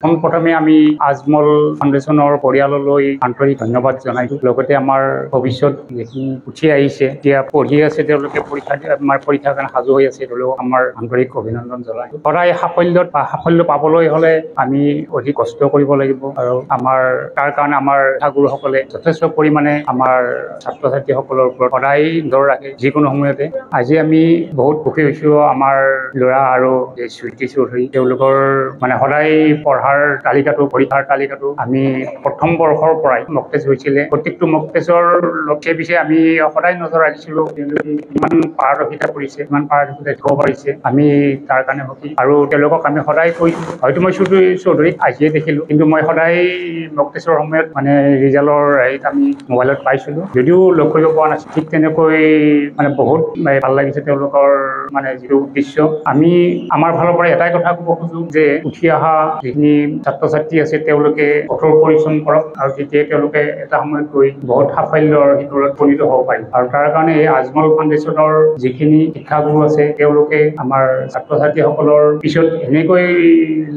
প্ৰথমে আমি আজমল ফাউণ্ডেশ্যনৰ পৰিয়াললৈ আন্তৰিক ধন্যবাদ জনাইছোঁ। লগতে আমাৰ ভৱিষ্যত যিখিনি উঠি আহিছে, এতিয়া পঢ়ি আছে, তেওঁলোকে পৰীক্ষাৰ কাৰণে সাজু হৈ আছে, তেওঁলোকক আমাৰ আন্তৰিক অভিনন্দন জনাইছোঁ। সদায় সাফল্য পাবলৈ হ'লে আমি অধিক কষ্ট কৰিব লাগিব আৰু তাৰ কাৰণে আমাৰ শিক্ষাগুৰুসকলে যথেষ্ট পৰিমাণে আমাৰ ছাত্ৰ ছাত্ৰীসকলৰ ওপৰত সদায় নজৰ ৰাখে যিকোনো সময়তে। আজি আমি বহুত সুখী হৈছোঁ, আমাৰ ল'ৰা আৰু স্মৃতি চৌধুৰী তেওঁলোকৰ সদায় পৰীক্ষাৰ তালিকাটো আমি প্ৰথম বৰ্ষৰ পৰাই মক টেষ্ট হৈছিলে। প্ৰত্যেকটো মক টেষ্টৰ লক্ষ্যে পিছে আমি সদায় নজৰ ৰাখিছিলোঁ, তেওঁলোকে কিমান পাৰদৰ্শিতা কৰিছে, কিমান পাৰদৰ্শিতা দেখুৱাব পাৰিছে, আমি তাৰ কাৰণে সুখী। আৰু তেওঁলোকক আমি সদায় কৈছোঁ, হয়তো মই চৌধুৰীক আজিয়ে দেখিলোঁ, কিন্তু মই সদায় মক টেষ্টৰ সময়ত ৰিজাল্টৰ হেৰিত আমি মোবাইলত পাইছিলোঁ, যদিও লগ কৰিব পৰা নাছিলোঁ। ঠিক তেনেকৈ বহুত ভাল লাগিছে তেওঁলোকৰ যিটো উদ্দেশ্য। আমি আমাৰ ফালৰ পৰা এটাই কথা ক'ব খোজোঁ যে উঠি অহা যিখিনি ছাত্ৰ ছাত্ৰী আছে তেওঁলোকে কঠোৰ পৰিশ্ৰম কৰক, আৰু তেতিয়াই তেওঁলোকে এটা সময়ত গৈ বহুত সাফল্যৰ শিখৰত উপনীত হ'ব পাৰিব। আৰু তাৰ কাৰণে এই আজমল ফাউণ্ডেশ্যনৰ যিখিনি শিক্ষাগুৰু আছে তেওঁলোকে আমাৰ ছাত্ৰ ছাত্ৰীসকলৰ পিছত এনেকৈ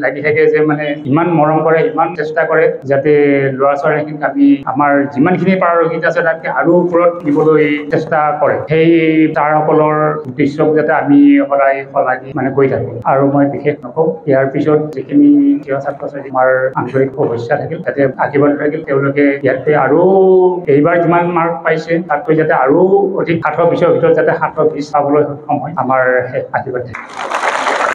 লাগি থাকে যে ইমান মৰম কৰে, ইমান চেষ্টা কৰে যাতে ল'ৰা ছোৱালীখিনিক আমি আমাৰ যিমানখিনি পাৰদৰ্শিতা আছে তাতকৈ আৰু ওপৰত নিবলৈ চেষ্টা কৰে। সেই ছাৰসকলৰ উদ্দেশ্যক যাতে আমি সদায় শলাগি গৈ থাকোঁ। আৰু মই বিশেষ নকওঁ, ইয়াৰ পিছত যিখিনি ছাত্ৰ ছাত্ৰী আমাৰ আন্তৰিক শুভেচ্ছা থাকিল, যাতে আশীৰ্বাদ থাকিল, তেওঁলোকে ইয়াতকৈ আৰু এইবাৰ যিমান মাৰ্ক পাইছে তাতকৈ যাতে আৰু অধিক 60-20ৰ ভিতৰত যাতে 60-20 পাবলৈ সক্ষম হয়, আমাৰ আশীৰ্বাদ থাকিল।